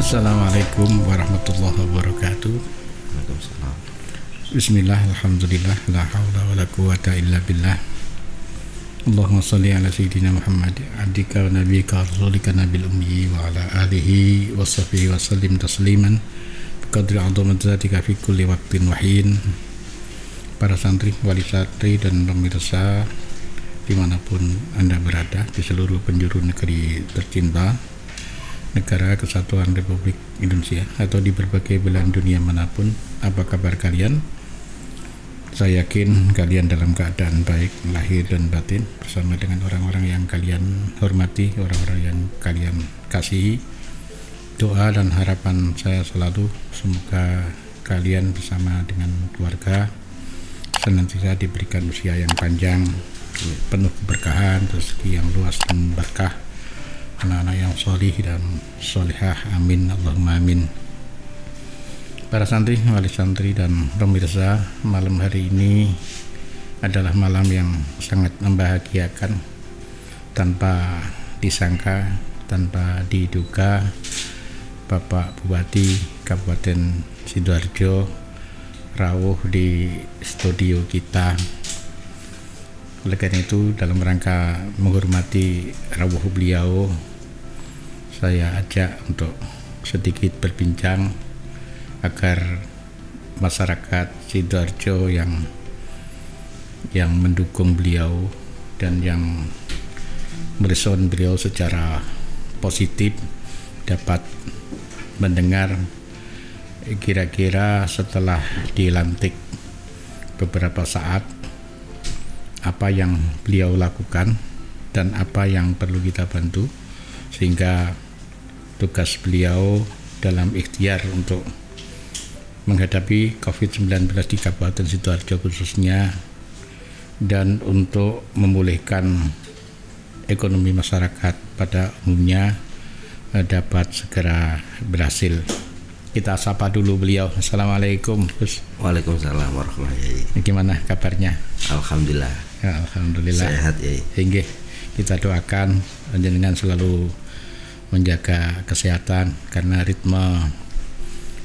Assalamualaikum warahmatullahi wabarakatuh. Waalaikumsalam. Bismillah, alhamdulillah, la hawla wa la quwata illa billah. Allahumma salli ala sayyidina Muhammad abdika wa nabiyika rasulika nabil ummi wa ala alihi wa sahbihi wa sallim tasliman biqadri azamatika fi kulli waqtin wa hin. Para santri, wali santri dan pemirsa dimanapun Anda berada di seluruh penjuru negeri tercinta, Negara Kesatuan Republik Indonesia, atau di berbagai belahan dunia manapun, apa kabar kalian? Saya yakin kalian dalam keadaan baik lahir dan batin, bersama dengan orang-orang yang kalian hormati, orang-orang yang kalian kasihi. Doa dan harapan saya selalu semoga kalian bersama dengan keluarga senantiasa diberikan usia yang panjang, penuh keberkahan, rezeki yang luas dan berkah, anak-anak yang solih dan solihah, amin Allahumma amin. Para santri, wali santri dan pemirsa, malam hari ini adalah malam yang sangat membahagiakan. Tanpa disangka, tanpa diduga, Bapak Bupati Kabupaten Sidoarjo rawuh di studio kita. Oleh karena itu, dalam rangka menghormati rawuh beliau, saya ajak untuk sedikit berbincang agar masyarakat Sidoarjo yang mendukung beliau dan yang merespon beliau secara positif dapat mendengar kira-kira setelah dilantik beberapa saat apa yang beliau lakukan dan apa yang perlu kita bantu, sehingga tugas beliau dalam ikhtiar untuk menghadapi COVID-19 di Kabupaten Sidoarjo khususnya, dan untuk memulihkan ekonomi masyarakat pada umumnya dapat segera berhasil. Kita sapa dulu beliau. Assalamualaikum, Gus. Waalaikumsalam warahmatullahi wabarakatuh. Gimana kabarnya? Alhamdulillah. Ya, alhamdulillah. Sehat ya. Hingga kita doakan panjenengan selalu menjaga kesehatan, karena ritme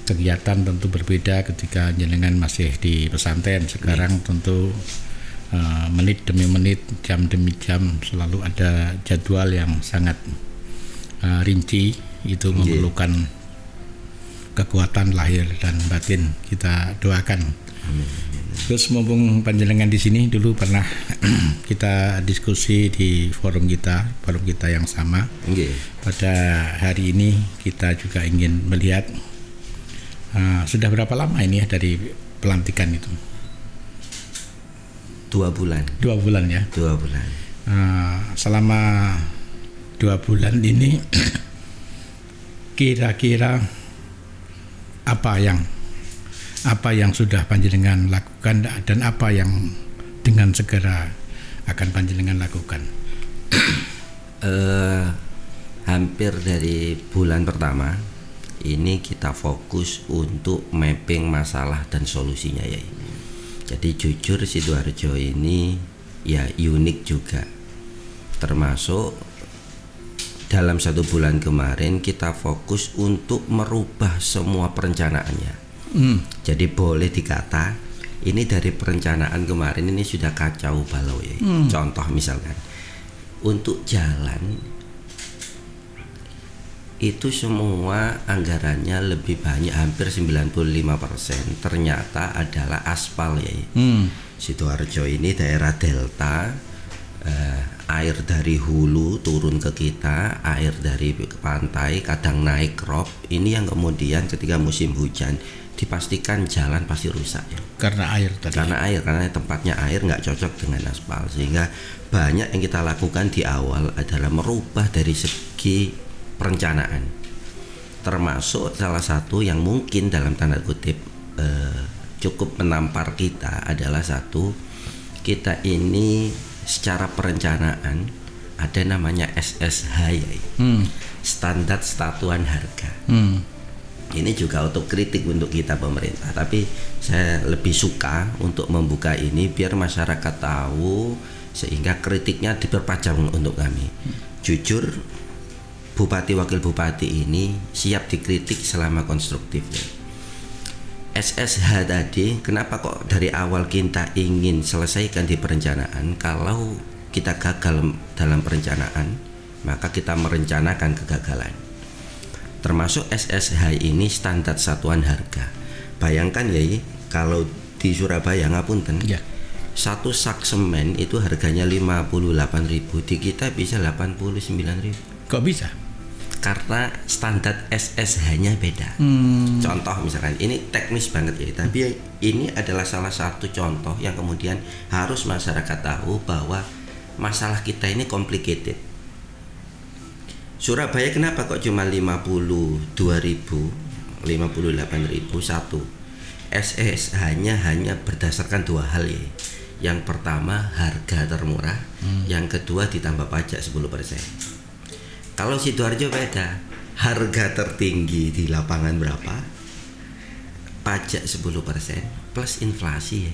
kegiatan tentu berbeda ketika jenengan masih di pesantren. Sekarang tentu menit demi menit, jam demi jam selalu ada jadwal yang sangat rinci. Itu memerlukan kekuatan lahir dan batin. Kita doakan. Terus mumpung panjenengan di sini, dulu pernah kita diskusi di forum kita yang sama. Pada hari ini kita juga ingin melihat sudah berapa lama ini ya dari pelantikan itu? 2 bulan. 2 bulan ya. 2 bulan. Selama 2 bulan ini kira-kira apa yang sudah panjenengan lakukan dan apa yang dengan segera akan panjenengan lakukan? Hampir dari bulan pertama ini kita fokus untuk mapping masalah dan solusinya ya. Jadi jujur Sidoarjo ini ya unik juga. Termasuk dalam 1 bulan kemarin kita fokus untuk merubah semua perencanaannya. Jadi boleh dikata ini dari perencanaan kemarin ini sudah kacau balau ya. Contoh misalkan untuk jalan itu semua anggarannya lebih banyak, hampir 95% ternyata adalah aspal ya. Sidoarjo ini daerah delta, air dari hulu turun ke kita, air dari pantai kadang naik crop. Ini yang kemudian ketika musim hujan dipastikan jalan pasti rusak ya. Karena air tadi. Karena tempatnya air nggak cocok dengan aspal, sehingga banyak yang kita lakukan di awal adalah merubah dari segi perencanaan, termasuk salah satu yang mungkin dalam tanda kutip cukup menampar kita adalah kita ini secara perencanaan ada namanya SSH ya, standar satuan harga. Ini juga otokritik untuk kita pemerintah, tapi saya lebih suka untuk membuka ini biar masyarakat tahu, sehingga kritiknya diperpanjang untuk kami. Jujur bupati wakil bupati ini siap dikritik selama konstruktif ya. SSH tadi, kenapa kok dari awal kita ingin selesaikan di perencanaan? Kalau kita gagal dalam perencanaan, maka kita merencanakan kegagalan. Termasuk SSH ini standar satuan harga. Bayangkan ya, kalau di Surabaya ngapunten, Ya. satu sak semen itu harganya 58.000, di kita bisa 89.000. Kok bisa? Karena standar SSH-nya beda. Contoh misalkan, ini teknis banget ya, tapi ini adalah salah satu contoh yang kemudian harus masyarakat tahu bahwa masalah kita ini complicated. Surabaya kenapa kok cuma 52.000, 58.000 satu? SSH-nya hanya berdasarkan dua hal ya. Yang pertama harga termurah, yang kedua ditambah pajak 10%. Kalau Sidoarjo beda, harga tertinggi di lapangan berapa? Pajak 10% plus inflasi ya.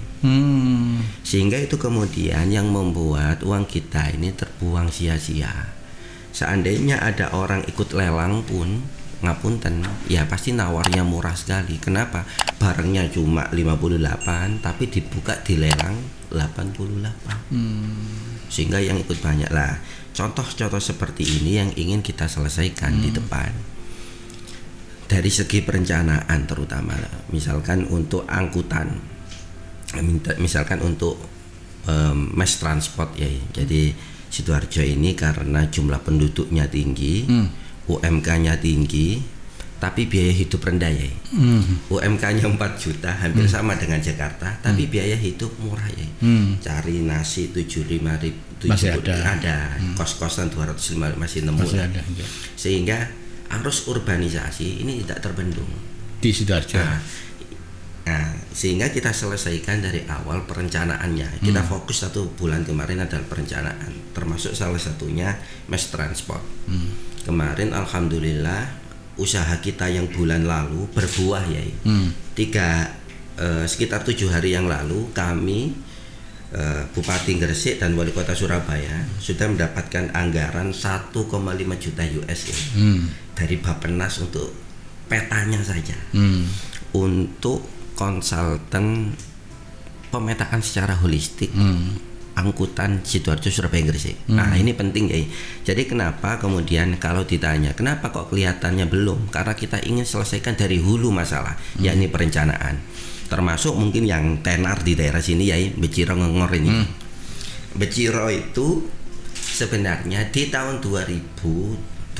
Sehingga itu kemudian yang membuat uang kita ini terbuang sia-sia. Seandainya ada orang ikut lelang pun, ngapunten, ya pasti nawarnya murah sekali. Kenapa? Barangnya cuma 58 tapi dibuka di lelang 88. Sehingga yang ikut banyak lah. Contoh-contoh seperti ini yang ingin kita selesaikan di depan. Dari segi perencanaan terutama, misalkan untuk angkutan, misalkan untuk mass transport ya. Jadi Sidoarjo ini karena jumlah penduduknya tinggi, UMK-nya tinggi, tapi biaya hidup rendah ya. UMK-nya 4 juta, hampir sama dengan Jakarta, tapi biaya hidup murah ya. Cari nasi 75.000 masih ada. Kos-kosan 205 masih nemu. Masih ada, ya. Sehingga arus urbanisasi ini tidak terbendung Di Sidoarjo. Nah, sehingga kita selesaikan dari awal perencanaannya. Kita fokus 1 bulan kemarin adalah perencanaan, termasuk salah satunya mass transport. Kemarin alhamdulillah usaha kita yang bulan lalu berbuah ya. Sekitar 7 hari yang lalu kami Bupati Gresik dan Wali Kota Surabaya sudah mendapatkan anggaran 1,5 juta US ya, dari Bappenas untuk petanya saja, untuk konsultan pemetaan secara holistik angkutan Sidoarjo Surabaya Gresik. Nah ini penting ya. Jadi kenapa kemudian kalau ditanya kenapa kok kelihatannya belum, karena kita ingin selesaikan dari hulu masalah, yakni perencanaan. Termasuk mungkin yang tenar di daerah sini ya, Beciro Ngengor ini. Beciro itu sebenarnya di tahun 2020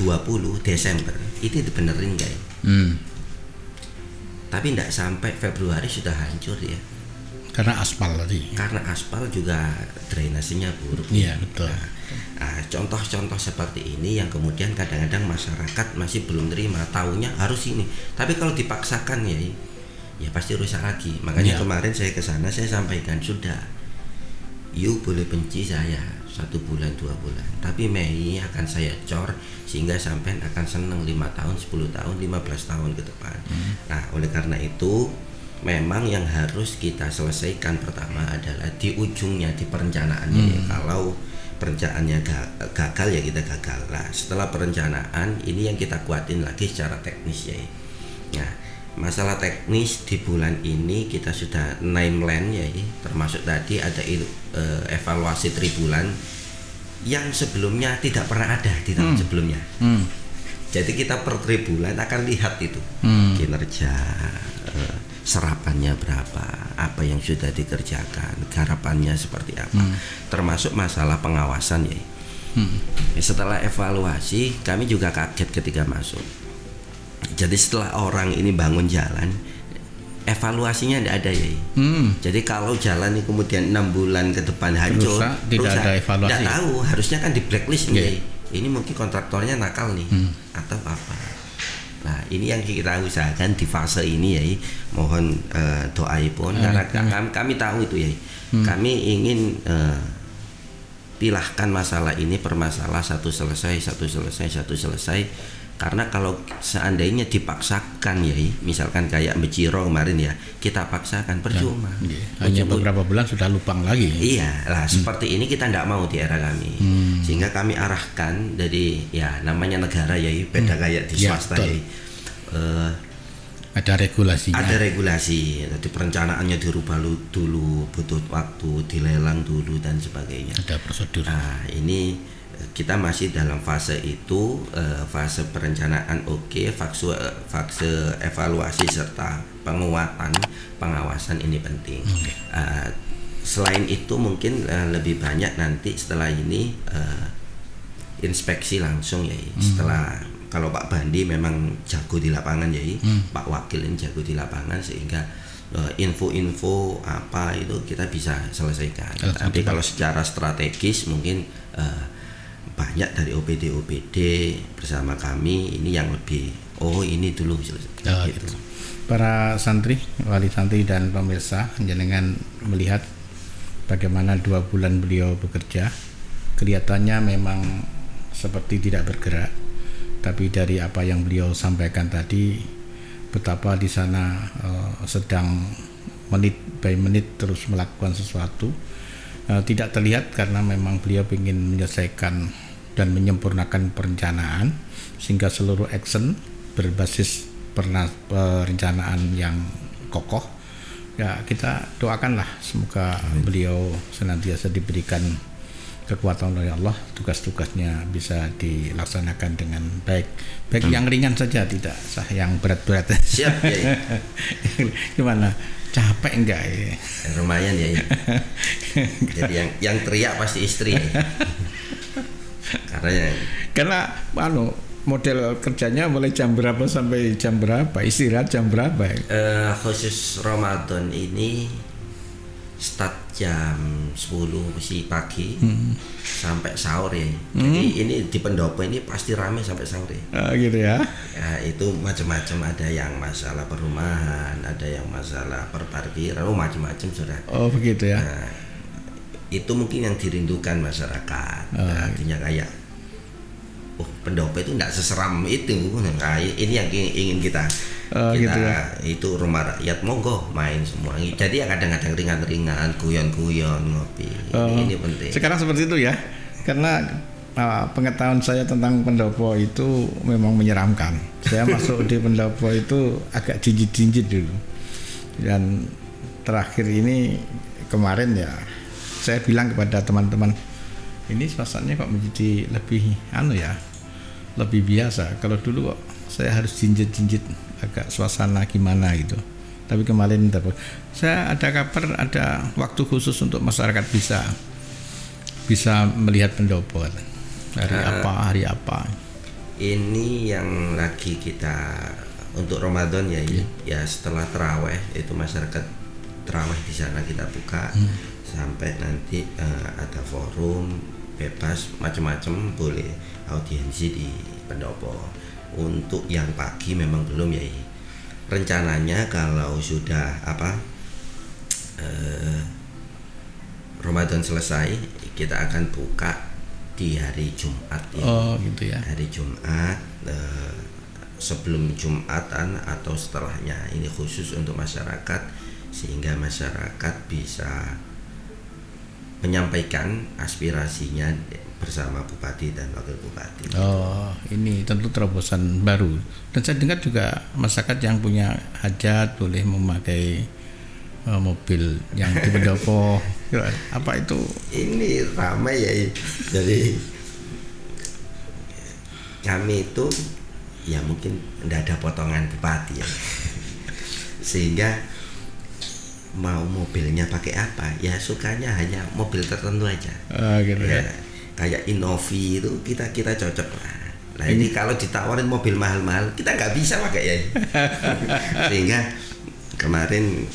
Desember itu dibenerin guys. Tapi tidak sampai Februari sudah hancur ya. Karena aspal tadi. Karena aspal juga drainasenya buruk. Iya betul. Nah, contoh-contoh seperti ini yang kemudian kadang-kadang masyarakat masih belum terima, taunya harus ini. Tapi kalau dipaksakan ya pasti rusak lagi. Makanya kemarin saya ke sana, saya sampaikan sudah, you boleh benci saya 1 bulan 2 bulan, tapi Mei akan saya cor sehingga sampai akan seneng 5 tahun 10 tahun 15 tahun ke depan. Nah oleh karena itu memang yang harus kita selesaikan pertama adalah di ujungnya, di perencanaannya ya. Kalau perencanaannya gagal ya kita gagal lah. Setelah perencanaan ini yang kita kuatin lagi secara teknis ya. Nah masalah teknis di bulan ini kita sudah timeline ya, termasuk tadi ada evaluasi tribulan yang sebelumnya tidak pernah ada di tahun sebelumnya. Jadi kita per tribulan akan lihat itu kinerja, serapannya berapa, apa yang sudah dikerjakan, garapannya seperti apa, termasuk masalah pengawasan ya. Setelah evaluasi kami juga kaget ketika masuk. Jadi setelah orang ini bangun jalan, evaluasinya tidak ada ya. Jadi kalau jalan ini kemudian 6 bulan ke depan hancur, tidak ada evaluasi. Tidak tahu, harusnya kan di blacklist nih. Ini mungkin kontraktornya nakal nih atau apa. Nah ini yang kita usahakan di fase ini ya. Mohon doa pun karena kami tahu itu ya. Kami ingin pilahkan masalah ini per masalah, satu selesai. Karena kalau seandainya dipaksakan ya, misalkan kayak Beciro kemarin ya, kita paksakan percuma. Hanya beberapa bulan sudah lupang lagi. Iya lah, seperti ini kita tidak mau di era kami. Sehingga kami arahkan dari ya namanya negara ya beda kayak di swasta ya. Ada regulasinya. Ada regulasi. Jadi perencanaannya dirubah dulu, butuh waktu, dilelang dulu dan sebagainya. Ada prosedur. Nah, ini kita masih dalam fase itu, fase perencanaan fase evaluasi serta penguatan pengawasan ini penting. Selain itu mungkin lebih banyak nanti setelah ini inspeksi langsung ya. Setelah kalau Pak Bandi memang jago di lapangan ya, Pak Wakil ini jago di lapangan sehingga info-info apa itu kita bisa selesaikan. Tapi kalau secara strategis mungkin banyak dari OPD bersama kami ini yang lebih ini dulu gitu. Para santri, wali santri dan pemirsa, jenengan melihat bagaimana 2 bulan beliau bekerja, kelihatannya memang seperti tidak bergerak. Tapi dari apa yang beliau sampaikan tadi, betapa di sana sedang menit by menit terus melakukan sesuatu, tidak terlihat karena memang beliau ingin menyelesaikan dan menyempurnakan perencanaan sehingga seluruh action berbasis perencanaan yang kokoh. Ya, kita doakanlah semoga beliau senantiasa diberikan kekuatan oleh Allah, tugas-tugasnya bisa dilaksanakan dengan baik yang ringan saja, tidak sah yang berat-berat. Siap ya. Gimana, capek enggak ya? Lumayan ya. Jadi yang teriak pasti istri ya. Karena model kerjanya mulai jam berapa sampai jam berapa, istirahat jam berapa ya? Khusus Ramadan ini start jam 10 pagi sampai sahur ya. Jadi ini di pendopo ini pasti ramai sampai sahur ya. Gitu ya. Ya itu macam-macam, ada yang masalah perumahan, ada yang masalah perparkiran, macam-macam sudah. Oh begitu ya. Nah, itu mungkin yang dirindukan masyarakat. Artinya kayak pendopo itu tidak seseram itu. Nah, ini yang ingin kita gitu ya. Itu rumah rakyat, monggo main semua. Jadi ya kadang-kadang ringan-ringan, guyon-guyon, ngopi. Ini penting. Sekarang seperti itu ya, karena pengetahuan saya tentang pendopo itu memang menyeramkan. Saya masuk di pendopo itu agak jinjit-jinjit dulu. Dan terakhir ini kemarin ya, saya bilang kepada teman-teman, ini suasananya kok menjadi lebih lebih biasa. Kalau dulu kok saya harus jinjit-jinjit, agak suasana gimana gitu. Tapi kemarin saya ada kabar, ada waktu khusus untuk masyarakat bisa melihat pendopo hari apa. Ini yang lagi kita untuk Ramadan ya, ya setelah terawih itu masyarakat terawih di sana kita buka sampai nanti ada forum bebas macam-macam, boleh audiensi di pendopo. Untuk yang pagi memang belum ya. Rencananya kalau sudah Ramadan selesai kita akan buka di hari Jumat ya. Oh gitu ya. Hari Jumat sebelum Jumatan atau setelahnya, ini khusus untuk masyarakat sehingga masyarakat bisa menyampaikan aspirasinya bersama Bupati dan Wakil Bupati. Oh, ini tentu terobosan baru. Dan saya dengar juga masyarakat yang punya hajat boleh memakai mobil yang di pendopo. Apa itu? Ini ramai ya. Jadi kami itu ya mungkin tidak ada potongan bupati ya. Sehingga mau mobilnya pakai apa ya, sukanya hanya mobil tertentu aja. Gitu ya. Kayak Innovi itu kita cocok lah. Nah ini kalau ditawarin mobil mahal-mahal kita nggak bisa pakai ya. Sehingga kemarin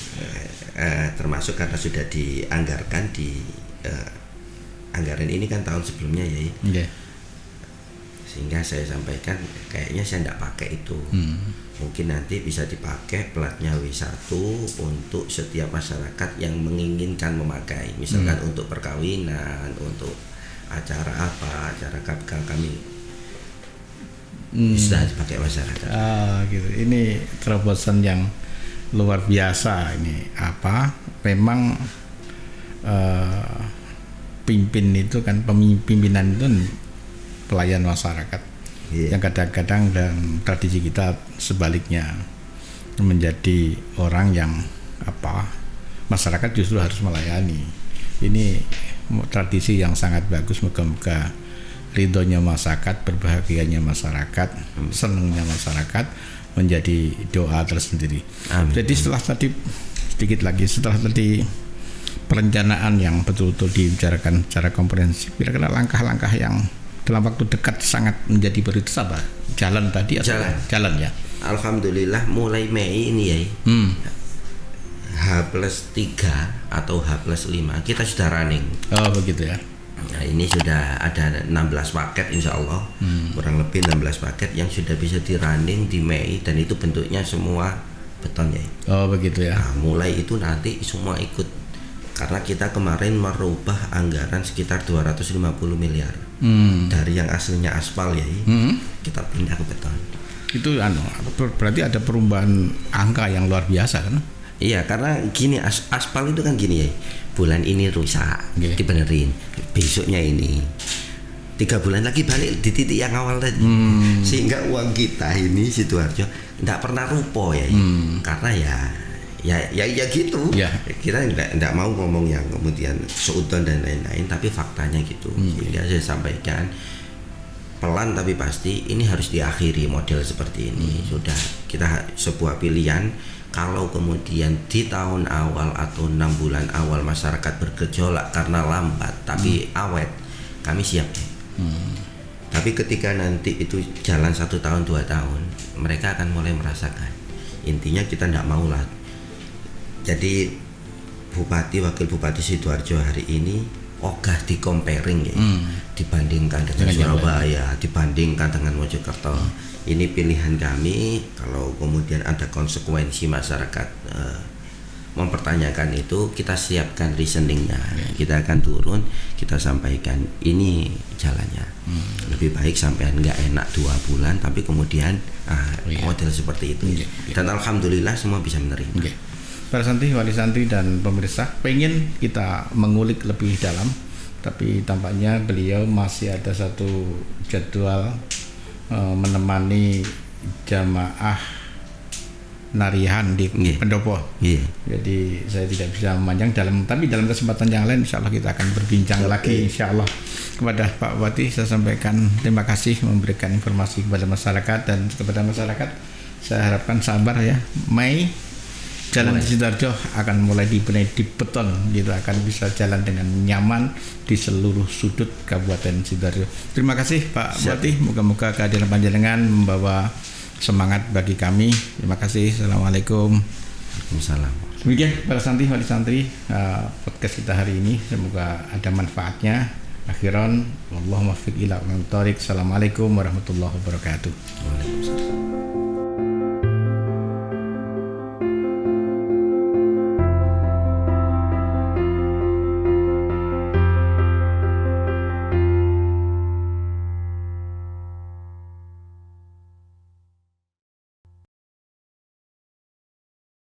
termasuk karena sudah dianggarkan di anggaran ini kan tahun sebelumnya ya. Yeah. Sehingga saya sampaikan kayaknya saya nggak pakai itu. Mungkin nanti bisa dipakai platnya W1 untuk setiap masyarakat yang menginginkan memakai, misalkan untuk perkawinan, untuk acara kami bisa dipakai masyarakat. Gitu. Ini terobosan yang luar biasa ini. Memang pimpin itu kan pimpinan itu pelayan masyarakat. Yang kadang-kadang dan tradisi kita sebaliknya menjadi orang yang masyarakat justru harus melayani. Ini tradisi yang sangat bagus. Moga-moga ridhonya masyarakat, berbahagianya masyarakat, senangnya masyarakat menjadi doa tersendiri. Amin. Jadi setelah tadi perencanaan yang betul-betul dibicarakan secara komprehensif, kira-kira langkah-langkah yang dalam waktu dekat sangat menjadi prioritas apa? Jalan tadi atau jalan ya? Alhamdulillah mulai Mei ini ya. H+3 atau H+5 kita sudah running. Oh begitu ya. Nah, ini sudah ada 16 paket insya Allah, kurang lebih 16 paket yang sudah bisa di running di Mei, dan itu bentuknya semua beton ya. Oh begitu ya. Nah, mulai itu nanti semua ikut, karena kita kemarin merubah anggaran sekitar 250 miliar dari yang aslinya aspal ya, kita pindah ke beton. Itu berarti ada perubahan angka yang luar biasa kan? Iya, karena gini, aspal itu kan gini ya, bulan ini rusak, dibenerin, besoknya ini 3 bulan lagi balik di titik yang awal tadi, sehingga uang kita ini Sidoarjo tidak pernah rupo ya, karena ya gitu, kita tidak mau ngomong yang kemudian seudon dan lain-lain, tapi faktanya gitu. Sehingga saya sampaikan pelan tapi pasti ini harus diakhiri model seperti ini. Sudah, kita sebuah pilihan. Kalau kemudian di tahun awal atau 6 bulan awal masyarakat bergejolak karena lambat tapi awet, kami siap ya. Tapi ketika nanti itu jalan 1 tahun 2 tahun, mereka akan mulai merasakan. Intinya kita tidak mau lah. Jadi Bupati, Wakil Bupati Sidoarjo hari ini ogah di comparing ya, dibandingkan dengan Surabaya, dibandingkan dengan Mojokerto. Ini pilihan kami. Kalau kemudian ada konsekuensi masyarakat mempertanyakan itu, kita siapkan reasoningnya. Kita akan turun, kita sampaikan ini jalannya. Lebih baik sampai nggak enak 2 bulan, tapi kemudian model seperti itu. Dan alhamdulillah semua bisa menerima. Para santri, wali santri dan pemirsa, pengen kita mengulik lebih dalam, tapi tampaknya beliau masih ada satu jadwal menemani jamaah narihan di pendopo. Jadi saya tidak bisa memanjang tapi dalam kesempatan yang lain insya Allah kita akan berbincang lagi insya Allah. Kepada Pak Bupati saya sampaikan terima kasih memberikan informasi kepada masyarakat, dan kepada masyarakat saya harapkan sabar ya. Mei jalan di Sidoarjo akan mulai dibenahi di beton, gitu, akan bisa jalan dengan nyaman di seluruh sudut Kabupaten Sidoarjo. Terima kasih Pak Bupati, moga-moga kehadiran panjenengan membawa semangat bagi kami. Terima kasih. Assalamualaikum. Waalaikumsalam. Demikian para santri wali santri podcast kita hari ini, semoga ada manfaatnya. Akhiran, wallahu muwaffiq ila aqwamit thoriq. Assalamualaikum warahmatullahi wabarakatuh. Waalaikumsalam.